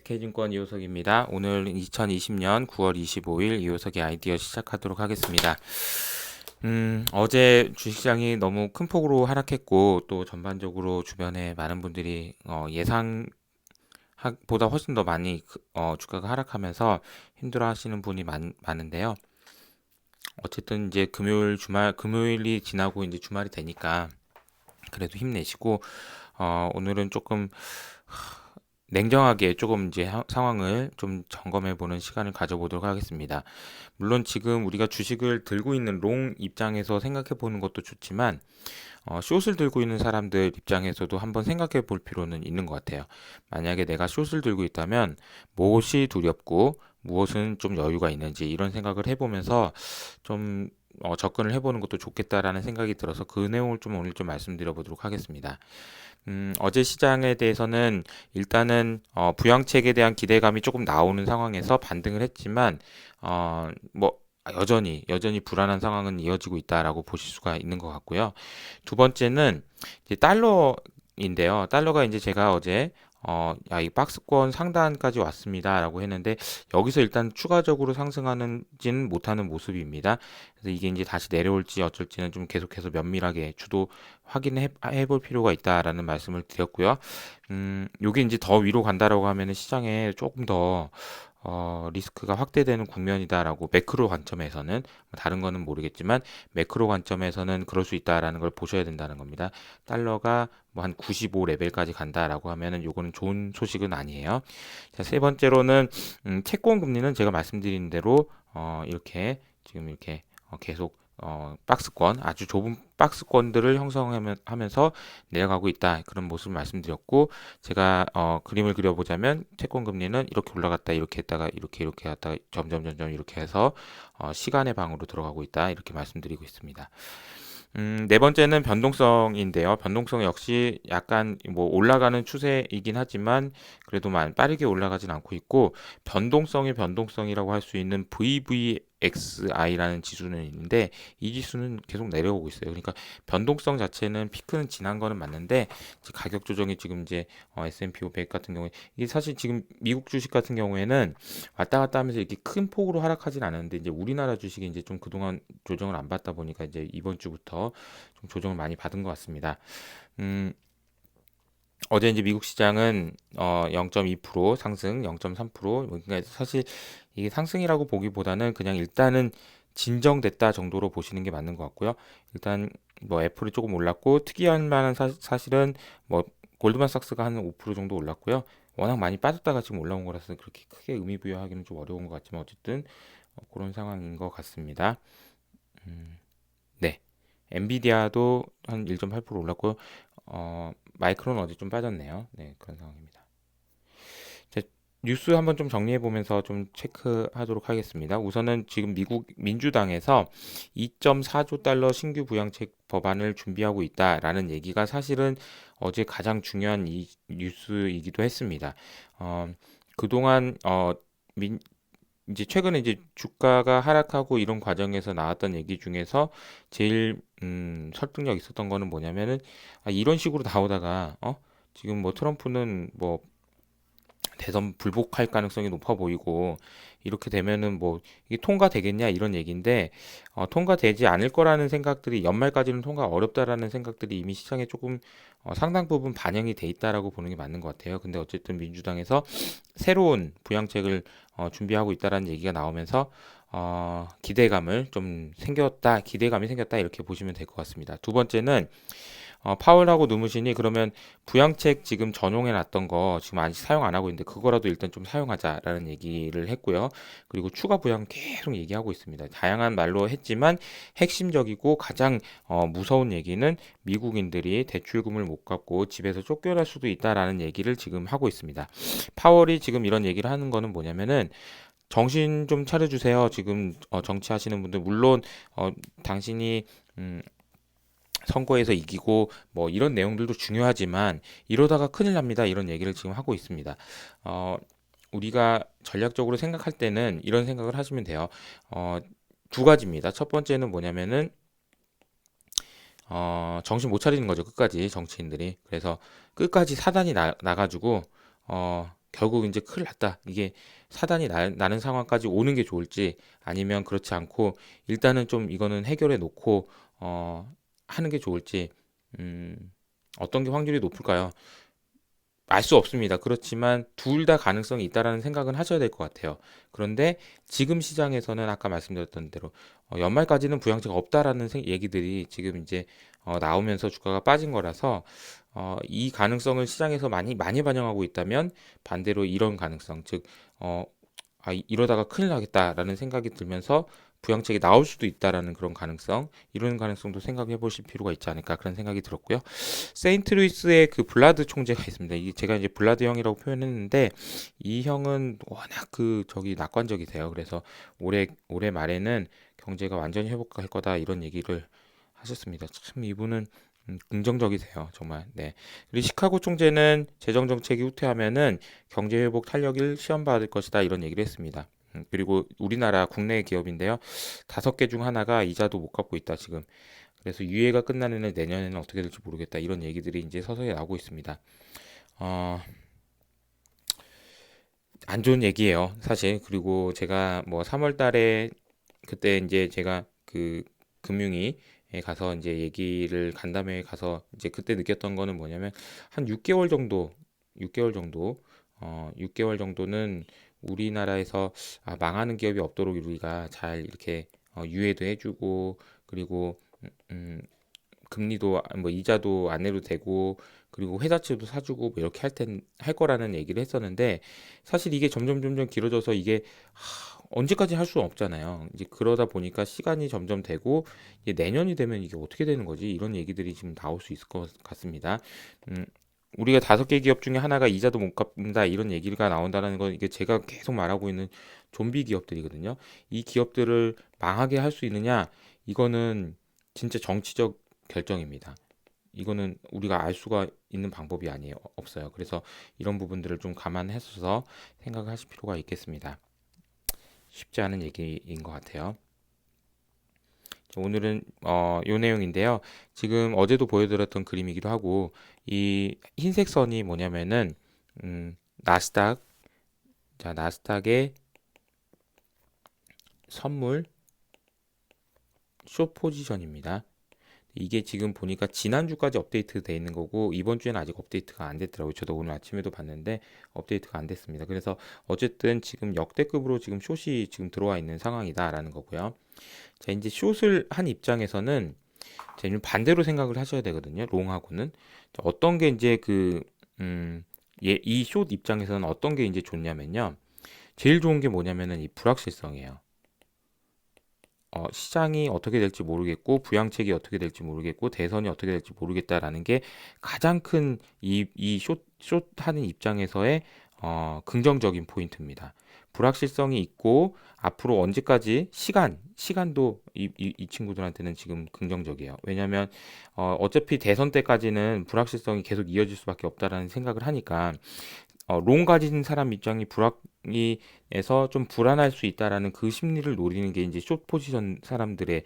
K증권 이호석입니다. 오늘 2020년 9월 25일 이호석의 아이디어 시작하도록 하겠습니다. 어제 주식시장이 너무 큰 폭으로 하락했고 또 전반적으로 주변에 많은 분들이 예상보다 훨씬 더 많이 주가가 하락하면서 힘들어하시는 분이 많은데요. 어쨌든 이제 금요일이 지나고 이제 주말이 되니까 그래도 힘내시고 오늘은 조금 냉정하게 조금 이제 상황을 좀 점검해 보는 시간을 가져보도록 하겠습니다. 물론 지금 우리가 주식을 들고 있는 롱 입장에서 생각해 보는 것도 좋지만 숏을 들고 있는 사람들 입장에서도 한번 생각해 볼 필요는 있는 것 같아요. 만약에 내가 숏을 들고 있다면 무엇이 두렵고 무엇은 좀 여유가 있는지 이런 생각을 해보면서 좀 접근을 해보는 것도 좋겠다라는 생각이 들어서 그 내용을 좀 오늘 좀 말씀드려 보도록 하겠습니다. 어제 시장에 대해서는 일단은 부양책에 대한 기대감이 조금 나오는 상황에서 반등을 했지만 뭐 여전히 불안한 상황은 이어지고 있다라고 보실 수가 있는 것 같고요. 두 번째는 이제 달러인데요. 달러가 이제 제가 어제 이 박스권 상단까지 왔습니다라고 했는데 여기서 일단 추가적으로 상승하는지는 못하는 모습입니다. 그래서 이게 이제 다시 내려올지 어쩔지는 좀 계속해서 면밀하게 주도 확인해 볼 필요가 있다라는 말씀을 드렸고요. 요게 이제 더 위로 간다라고 하면은 시장에 조금 더 리스크가 확대되는 국면이다라고 매크로 관점에서는 다른 거는 모르겠지만 매크로 관점에서는 그럴 수 있다라는 걸 보셔야 된다는 겁니다. 달러가 뭐 한 95 레벨까지 간다라고 하면은 요거는 좋은 소식은 아니에요. 자, 세 번째로는 채권 금리는 제가 말씀드린 대로 이렇게 지금 이렇게 계속 박스권 아주 좁은 박스권들을 형성하면서 내려가고 있다 그런 모습을 말씀드렸고 제가 그림을 그려보자면 채권 금리는 이렇게 올라갔다 이렇게 했다가 이렇게 갔다가 점점 이렇게 해서 시간의 방으로 들어가고 있다 이렇게 말씀드리고 있습니다. 네 번째는 변동성인데요. 변동성 역시 약간 뭐 올라가는 추세이긴 하지만 그래도 빠르게 올라가진 않고 있고 변동성의 변동성이라고 할 수 있는 VVXI라는 지수는 있는데 이 지수는 계속 내려오고 있어요. 그러니까 변동성 자체는 피크는 지난 거는 맞는데 가격 조정이 지금 이제 S&P 500 같은 경우에 이게 사실 지금 미국 주식 같은 경우에는 왔다 갔다 하면서 이렇게 큰 폭으로 하락하진 않았는데 이제 우리나라 주식이 이제 좀 그동안 조정을 안 받다 보니까 이제 이번 주부터 좀 조정을 많이 받은 것 같습니다. 음, 어제 이제 미국 시장은 0.2% 상승, 0.3% 그러니까 사실 이게 상승이라고 보기보다는 그냥 일단은 진정됐다 정도로 보시는 게 맞는 것 같고요. 일단 뭐 애플이 조금 올랐고 특이한 만한 사실은 뭐 골드만삭스가 한 5% 정도 올랐고요. 워낙 많이 빠졌다가 지금 올라온 거라서 그렇게 크게 의미 부여하기는 좀 어려운 것 같지만 어쨌든 그런 상황인 것 같습니다. 음, 네. 엔비디아도 한 1.8% 올랐고요. 마이크로는 어제 좀 빠졌네요. 네, 그런 상황입니다. 자, 뉴스 한번 좀 정리해 보면서 좀 체크하도록 하겠습니다. 우선은 지금 미국 민주당에서 2.4조 달러 신규 부양책 법안을 준비하고 있다라는 얘기가 사실은 어제 가장 중요한 뉴스이기도 했습니다. 어, 그동안 이제 최근에 이제 주가가 하락하고 이런 과정에서 나왔던 얘기 중에서 제일 설득력 있었던 거는 뭐냐면은 이런 식으로 나오다가 지금 뭐 트럼프는 뭐 대선 불복할 가능성이 높아 보이고 이렇게 되면은 뭐 이게 통과되겠냐 이런 얘기인데 통과되지 않을 거라는 생각들이 연말까지는 통과 어렵다라는 생각들이 이미 시장에 조금 상당 부분 반영이 돼 있다라고 보는 게 맞는 것 같아요. 근데 어쨌든 민주당에서 새로운 부양책을 준비하고 있다라는 얘기가 나오면서 기대감이 생겼다 이렇게 보시면 될 것 같습니다. 두 번째는 파월하고 누무신이 그러면 부양책 지금 전용해 놨던 거 지금 아직 사용 안 하고 있는데 그거라도 일단 좀 사용하자라는 얘기를 했고요. 그리고 추가 부양 계속 얘기하고 있습니다. 다양한 말로 했지만 핵심적이고 가장 무서운 얘기는 미국인들이 대출금을 못 갚고 집에서 쫓겨날 수도 있다라는 얘기를 지금 하고 있습니다. 파월이 지금 이런 얘기를 하는 거는 뭐냐면은 정신 좀 차려주세요. 지금 정치하시는 분들 물론 당신이 선거에서 이기고 뭐 이런 내용들도 중요하지만 이러다가 큰일 납니다. 이런 얘기를 지금 하고 있습니다. 어, 우리가 전략적으로 생각할 때는 이런 생각을 하시면 돼요. 어, 두 가지입니다. 첫 번째는 뭐냐면은 정신 못 차리는 거죠. 끝까지 정치인들이. 그래서 끝까지 사단이 나가지고 결국 이제 큰일 났다. 이게 사단이 나는 상황까지 오는 게 좋을지 아니면 그렇지 않고 일단은 좀 이거는 해결해 놓고 하는 게 좋을지 음, 어떤 게 확률이 높을까요? 알 수 없습니다. 그렇지만 둘 다 가능성이 있다라는 생각은 하셔야 될 것 같아요. 그런데 지금 시장에서는 아까 말씀드렸던 대로 연말까지는 부양제가 없다라는 얘기들이 지금 이제 나오면서 주가가 빠진 거라서 이 가능성을 시장에서 많이 반영하고 있다면 반대로 이런 가능성, 즉 이러다가 큰일 나겠다라는 생각이 들면서 부양책이 나올 수도 있다라는 그런 가능성, 이런 가능성도 생각해 보실 필요가 있지 않을까 그런 생각이 들었고요. 세인트루이스의 그 블라드 총재가 있습니다. 이게 제가 이제 블라드 형이라고 표현했는데 이 형은 워낙 그 저기 낙관적이세요. 그래서 올해 말에는 경제가 완전히 회복할 거다 이런 얘기를 하셨습니다. 참 이분은 긍정적이세요, 정말. 네. 그리고 시카고 총재는 재정 정책이 후퇴하면은 경제 회복 탄력을 시험받을 것이다 이런 얘기를 했습니다. 그리고 우리나라 국내 기업인데요, 5개 중 하나가 이자도 못 갚고 있다 지금. 그래서 유예가 끝나는 내년에는 어떻게 될지 모르겠다 이런 얘기들이 이제 서서히 나오고 있습니다. 어, 안 좋은 얘기예요, 사실. 그리고 제가 뭐 3월 달에 그때 이제 제가 그 금융위에 가서 이제 얘기를 간담회에 가서 이제 그때 느꼈던 거는 뭐냐면 한 6개월 정도 6개월 정도 6개월 정도는 우리나라에서 망하는 기업이 없도록 우리가 잘 이렇게 유예도 해주고 그리고 금리도 뭐 이자도 안 내도 되고 그리고 회사채도 사주고 뭐 이렇게 할 거라는 얘기를 했었는데 사실 이게 점점 길어져서 이게 언제까지 할 수는 없잖아요. 이제 그러다 보니까 시간이 점점 되고 이제 내년이 되면 이게 어떻게 되는 거지? 이런 얘기들이 지금 나올 수 있을 것 같습니다. 음, 우리가 5개 기업 중에 하나가 이자도 못 갚는다 이런 얘기가 나온다는 건 이게 제가 계속 말하고 있는 좀비 기업들이거든요. 이 기업들을 망하게 할 수 있느냐? 이거는 진짜 정치적 결정입니다. 이거는 우리가 알 수가 있는 방법이 아니에요. 없어요. 그래서 이런 부분들을 좀 감안해서 생각하실 필요가 있겠습니다. 쉽지 않은 얘기인 것 같아요. 오늘은 요 내용인데요. 지금 어제도 보여드렸던 그림이기도 하고 이 흰색 선이 뭐냐면은 나스닥 자 나스닥의 선물 숏 포지션입니다. 이게 지금 보니까 지난주까지 업데이트 돼 있는 거고 이번 주에는 아직 업데이트가 안 됐더라고요. 저도 오늘 아침에도 봤는데 업데이트가 안 됐습니다. 그래서 어쨌든 지금 역대급으로 지금 숏이 지금 들어와 있는 상황이다라는 거고요. 자, 이제 숏을 한 입장에서는 자, 반대로 생각을 하셔야 되거든요. 롱하고는 어떤 게 이제 이 숏 입장에서는 어떤 게 이제 좋냐면요. 제일 좋은 게 뭐냐면은 이 불확실성이에요. 시장이 어떻게 될지 모르겠고 부양책이 어떻게 될지 모르겠고 대선이 어떻게 될지 모르겠다라는 게 가장 큰 숏 하는 입장에서의 긍정적인 포인트입니다. 불확실성이 있고 앞으로 언제까지 시간도 이 친구들한테는 지금 긍정적이에요. 왜냐하면 어차피 대선 때까지는 불확실성이 계속 이어질 수밖에 없다라는 생각을 하니까 롱 가진 사람 입장이 불확이에서 좀 불안할 수 있다라는 그 심리를 노리는 게 이제 숏 포지션 사람들의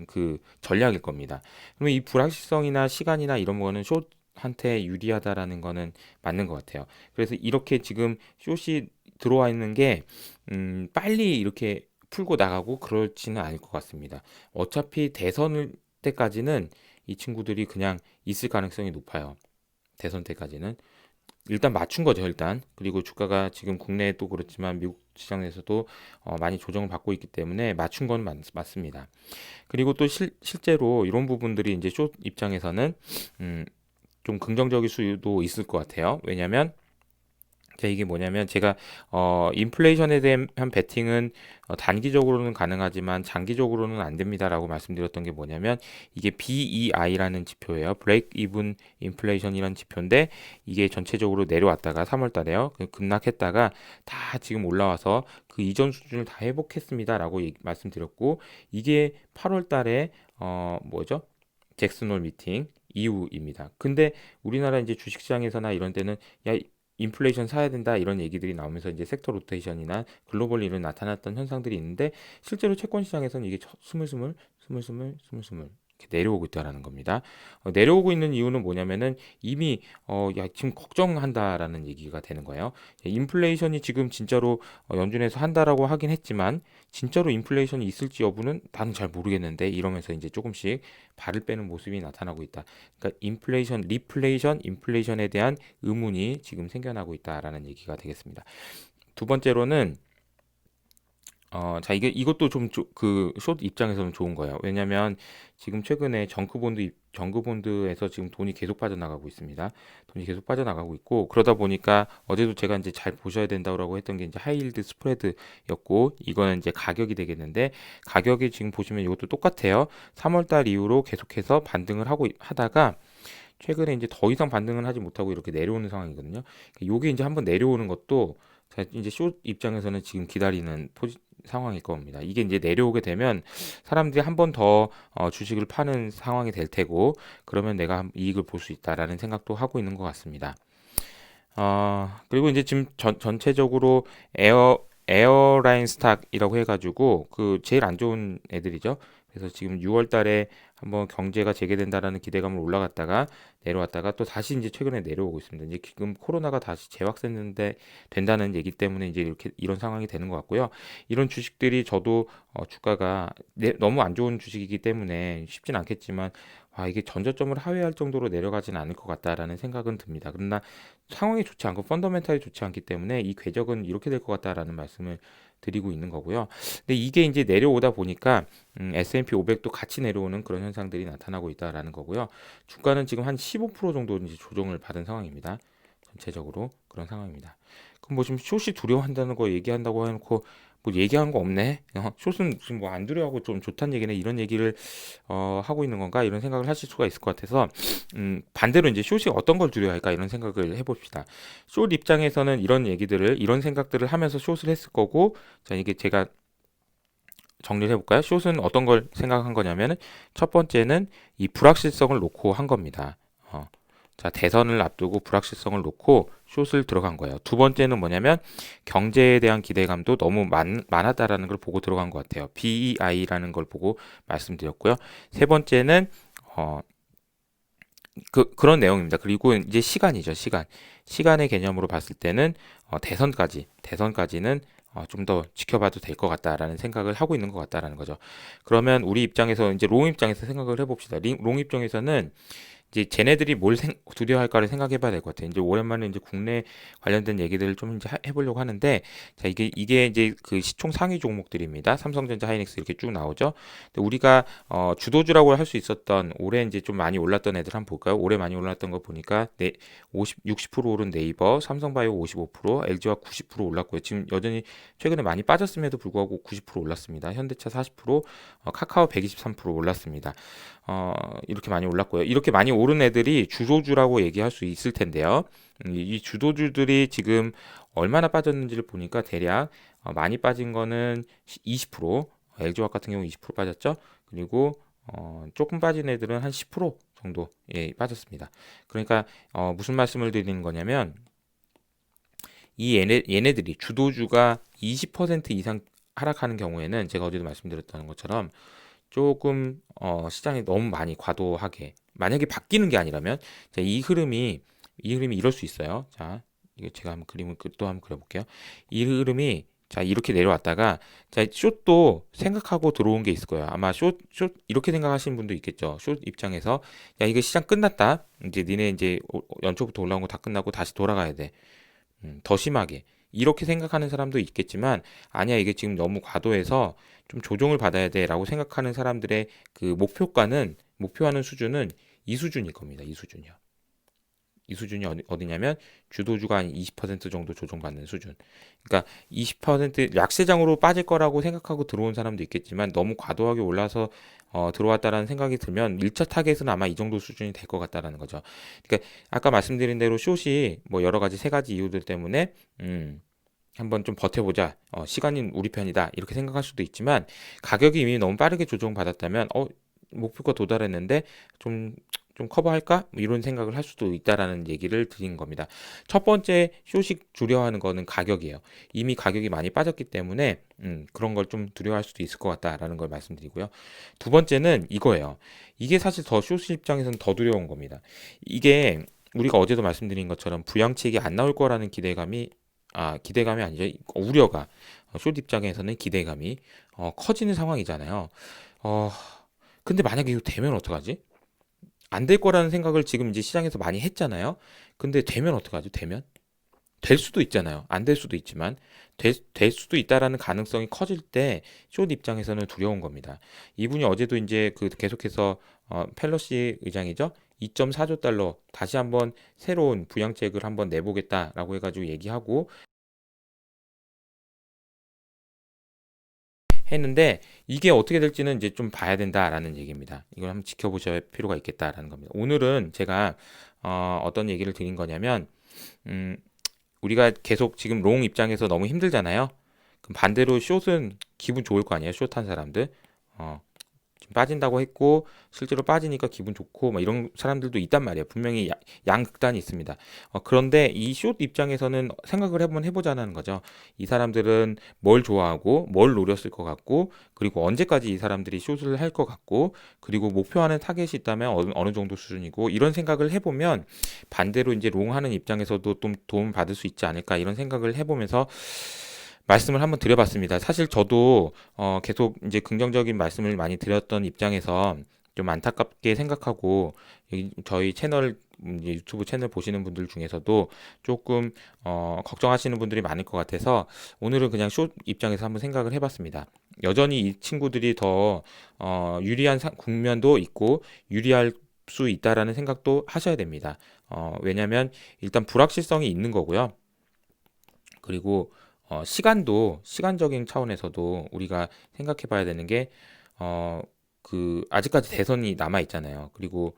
그 전략일 겁니다. 그러면 이 불확실성이나 시간이나 이런 거는 숏한테 유리하다라는 거는 맞는 것 같아요. 그래서 이렇게 지금 숏이 들어와 있는 게 빨리 이렇게 풀고 나가고 그렇지는 않을 것 같습니다. 어차피 대선 때까지는 이 친구들이 그냥 있을 가능성이 높아요. 대선 때까지는. 일단 맞춘 거죠, 일단. 그리고 주가가 지금 국내도 그렇지만 미국 시장에서도 많이 조정을 받고 있기 때문에 맞춘 건 맞습니다. 그리고 또 실제로 이런 부분들이 이제 숏 입장에서는 좀 긍정적일 수도 있을 것 같아요. 왜냐면 자, 이게 뭐냐면 제가 인플레이션에 대한 베팅은 단기적으로는 가능하지만 장기적으로는 안 됩니다라고 말씀드렸던 게 뭐냐면 이게 BEI라는 지표예요. Break Even Inflation이라는 지표인데 이게 전체적으로 내려왔다가 3월 달에요. 급락했다가 다 지금 올라와서 그 이전 수준을 다 회복했습니다라고 말씀드렸고 이게 8월 달에 뭐죠? 잭슨홀 미팅 이후입니다. 근데 우리나라 이제 주식시장에서나 이런 데는 야 인플레이션 사야 된다 이런 얘기들이 나오면서 이제 섹터 로테이션이나 글로벌리 이런 나타났던 현상들이 있는데 실제로 채권 시장에서는 이게 스물스물 이렇게 내려오고 있다라는 겁니다. 내려오고 있는 이유는 뭐냐면은 이미 야 지금 걱정한다라는 얘기가 되는 거예요. 인플레이션이 지금 진짜로 연준에서 한다라고 하긴 했지만 진짜로 인플레이션이 있을지 여부는 나는 잘 모르겠는데 이러면서 이제 조금씩 발을 빼는 모습이 나타나고 있다. 그러니까 인플레이션, 리플레이션, 인플레이션에 대한 의문이 지금 생겨나고 있다라는 얘기가 되겠습니다. 두 번째로는 자, 이것도 좀, 숏 입장에서는 좋은 거예요. 왜냐면 지금 최근에 정크본드에서 지금 돈이 계속 빠져나가고 있습니다. 돈이 계속 빠져나가고 있고, 그러다 보니까 어제도 제가 이제 잘 보셔야 된다고 했던 게 이제 하이힐드 스프레드였고, 이거는 이제 가격이 되겠는데, 가격이 지금 보시면 이것도 똑같아요. 3월 달 이후로 계속해서 반등을 하다가, 최근에 이제 더 이상 반등을 하지 못하고 이렇게 내려오는 상황이거든요. 요게 이제 한번 내려오는 것도 자, 이제 숏 입장에서는 지금 기다리는 상황일 겁니다. 이게 이제 내려오게 되면 사람들이 한 번 더 주식을 파는 상황이 될 테고 그러면 내가 이익을 볼 수 있다라는 생각도 하고 있는 것 같습니다. 그리고 이제 지금 전체적으로 에어라인 스탁이라고 해가지고 그 제일 안 좋은 애들이죠. 그래서 지금 6월 달에 한번 경제가 재개된다라는 기대감을 올라갔다가 내려왔다가 또 다시 이제 최근에 내려오고 있습니다. 이제 지금 코로나가 다시 재확산되는데 된다는 얘기 때문에 이제 이렇게 이런 상황이 되는 것 같고요. 이런 주식들이 저도 주가가 너무 안 좋은 주식이기 때문에 쉽진 않겠지만 이게 전저점을 하회할 정도로 내려가지는 않을 것 같다라는 생각은 듭니다. 그러나 상황이 좋지 않고 펀더멘탈이 좋지 않기 때문에 이 궤적은 이렇게 될 것 같다라는 말씀을 드리고 있는 거고요. 근데 이게 이제 내려오다 보니까 S&P 500도 같이 내려오는 그런 현상들이 나타나고 있다라는 거고요. 주가는 지금 한 15% 정도 이제 조정을 받은 상황입니다. 전체적으로 그런 상황입니다. 그럼 뭐 지금 숏이 두려워한다는 거 얘기한다고 해놓고 뭐 얘기한 거 없네. 숏은 지금 뭐 안 두려워하고 좀 좋다는 얘기네. 이런 얘기를 하고 있는 건가 이런 생각을 하실 수가 있을 것 같아서 반대로 이제 숏이 어떤 걸 두려워할까 이런 생각을 해봅시다. 숏 입장에서는 이런 생각들을 하면서 숏을 했을 거고 자 이게 제가 정리를 해볼까요? 숏은 어떤 걸 생각한 거냐면은 첫 번째는 이 불확실성을 놓고 한 겁니다. 자, 대선을 앞두고 불확실성을 놓고 숏을 들어간 거예요. 두 번째는 뭐냐면 경제에 대한 기대감도 너무 많았다라는 걸 보고 들어간 것 같아요. BEI라는 걸 보고 말씀드렸고요. 세 번째는 그런 내용입니다. 그리고 이제 시간이죠, 시간. 시간의 개념으로 봤을 때는 대선까지는 좀 더 지켜봐도 될 것 같다라는 생각을 하고 있는 것 같다라는 거죠. 그러면 우리 입장에서 이제 롱 입장에서 생각을 해봅시다. 롱 입장에서는 이제 쟤네들이 뭘 두려워할까를 생각해봐야 될 것 같아요. 이제 오랜만에 이제 국내 관련된 얘기들을 좀 이제 해보려고 하는데, 자 이게 이제 그 시총 상위 종목들입니다. 삼성전자, 하이닉스 이렇게 쭉 나오죠. 근데 우리가 주도주라고 할 수 있었던 올해 이제 좀 많이 올랐던 애들 한번 볼까요? 올해 많이 올랐던 거 보니까 60% 오른 네이버, 삼성바이오 55%, LG와 90% 올랐고요. 지금 여전히 최근에 많이 빠졌음에도 불구하고 90% 올랐습니다. 현대차 40%, 카카오 123% 올랐습니다. 이렇게 많이 올랐고요. 이렇게 많이 오른 애들이 주도주라고 얘기할 수 있을 텐데요. 이 주도주들이 지금 얼마나 빠졌는지를 보니까 대략 많이 빠진 거는 20%, LG화학 같은 경우 20% 빠졌죠. 그리고 조금 빠진 애들은 한 10% 정도 빠졌습니다. 그러니까 무슨 말씀을 드리는 거냐면 얘네들이 주도주가 20% 이상 하락하는 경우에는 제가 어제도 말씀드렸던 것처럼 조금 시장이 너무 많이 과도하게 만약에 바뀌는 게 아니라면 자, 이 흐름이 이럴 수 있어요. 자, 이거 제가 한번 그림을 또 한번 그려볼게요. 이 흐름이 자 이렇게 내려왔다가 자 숏도 생각하고 들어온 게 있을 거예요. 아마 숏 이렇게 생각하시는 분도 있겠죠. 숏 입장에서 야 이거 시장 끝났다. 이제 니네 이제 연초부터 올라온 거 다 끝나고 다시 돌아가야 돼. 더 심하게 이렇게 생각하는 사람도 있겠지만 아니야 이게 지금 너무 과도해서 좀 조정을 받아야 돼라고 생각하는 사람들의 그 목표하는 수준은 이 수준일 겁니다. 이 수준이요. 이 수준이 어디냐면 주도주가 한 20% 정도 조정받는 수준. 그러니까 20% 약세장으로 빠질 거라고 생각하고 들어온 사람도 있겠지만 너무 과도하게 올라서 들어왔다라는 생각이 들면 1차 타겟은 아마 이 정도 수준이 될 것 같다라는 거죠. 그러니까 아까 말씀드린 대로 숏이 뭐 여러 가지 세 가지 이유들 때문에 한번 좀 버텨보자. 시간이 우리 편이다. 이렇게 생각할 수도 있지만 가격이 이미 너무 빠르게 조정받았다면 목표가 도달했는데 좀 좀 커버할까? 뭐 이런 생각을 할 수도 있다라는 얘기를 드린 겁니다. 첫 번째 숏이 두려워하는 거는 가격이에요. 이미 가격이 많이 빠졌기 때문에 그런 걸 좀 두려워할 수도 있을 것 같다라는 걸 말씀드리고요. 두 번째는 이거예요. 이게 사실 더 숏 입장에서는 더 두려운 겁니다. 이게 우리가 어제도 말씀드린 것처럼 부양책이 안 나올 거라는 기대감이 아니죠. 우려가 숏 입장에서는 기대감이 커지는 상황이잖아요. 어, 근데 만약에 이거 되면 어떡하지? 안 될 거라는 생각을 지금 이제 시장에서 많이 했잖아요. 근데 되면 어떡하죠? 되면? 될 수도 있잖아요. 안 될 수도 있지만 될 수도 있다라는 가능성이 커질 때 숏 입장에서는 두려운 겁니다. 이분이 어제도 이제 그 계속해서 펠로시 의장이죠. 2.4조 달러 다시 한번 새로운 부양책을 한번 내보겠다라고 해가지고 얘기하고 했는데 이게 어떻게 될지는 이제 좀 봐야 된다라는 얘기입니다. 이걸 한번 지켜보셔야 필요가 있겠다라는 겁니다. 오늘은 제가 어떤 얘기를 드린 거냐면 음, 우리가 계속 지금 롱 입장에서 너무 힘들잖아요. 그럼 반대로 숏은 기분 좋을 거 아니에요. 숏한 사람들. 어, 지금 빠진다고 했고 실제로 빠지니까 기분 좋고 막 이런 사람들도 있단 말이에요. 분명히 양극단이 있습니다. 그런데 이 숏 입장에서는 생각을 한번 해보자는 거죠. 이 사람들은 뭘 좋아하고 뭘 노렸을 것 같고 그리고 언제까지 이 사람들이 숏을 할 것 같고 그리고 목표하는 타겟이 있다면 어느 정도 수준이고 이런 생각을 해보면 반대로 이제 롱하는 입장에서도 좀 도움 받을 수 있지 않을까 이런 생각을 해보면서 말씀을 한번 드려봤습니다. 사실 저도 계속 이제 긍정적인 말씀을 많이 드렸던 입장에서 좀 안타깝게 생각하고 저희 채널 이제 유튜브 채널 보시는 분들 중에서도 조금 걱정하시는 분들이 많을 것 같아서 오늘은 그냥 숏 입장에서 한번 생각을 해봤습니다. 여전히 이 친구들이 더 유리한 국면도 있고 유리할 수 있다라는 생각도 하셔야 됩니다. 왜냐하면 일단 불확실성이 있는 거고요. 그리고 시간적인 차원에서도 우리가 생각해 봐야 되는 게, 아직까지 대선이 남아 있잖아요. 그리고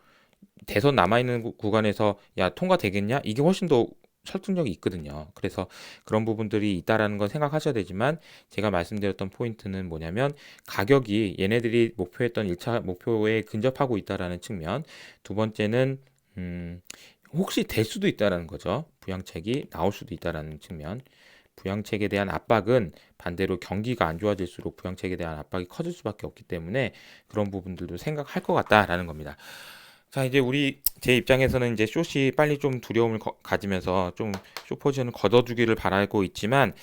대선 남아 있는 구간에서 야, 통과되겠냐? 이게 훨씬 더 설득력이 있거든요. 그래서 그런 부분들이 있다라는 건 생각하셔야 되지만 제가 말씀드렸던 포인트는 뭐냐면 가격이 얘네들이 목표했던 1차 목표에 근접하고 있다라는 측면. 두 번째는 혹시 될 수도 있다라는 거죠. 부양책이 나올 수도 있다라는 측면. 부양책에 대한 압박은 반대로 경기가 안 좋아질수록 부양책에 대한 압박이 커질 수밖에 없기 때문에 그런 부분들도 생각할 것 같다라는 겁니다. 자, 이제 제 입장에서는 이제 숏이 빨리 좀 두려움을 가지면서 좀 숏 포지션을 걷어주기를 바라고 있지만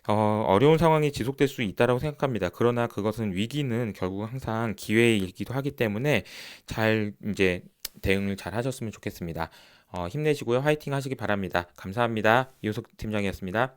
어려운 상황이 지속될 수 있다라고 생각합니다. 그러나 그것은 위기는 결국 항상 기회이기도 하기 때문에 잘 이제 대응을 잘 하셨으면 좋겠습니다. 힘내시고요. 화이팅 하시기 바랍니다. 감사합니다. 이호석 팀장이었습니다.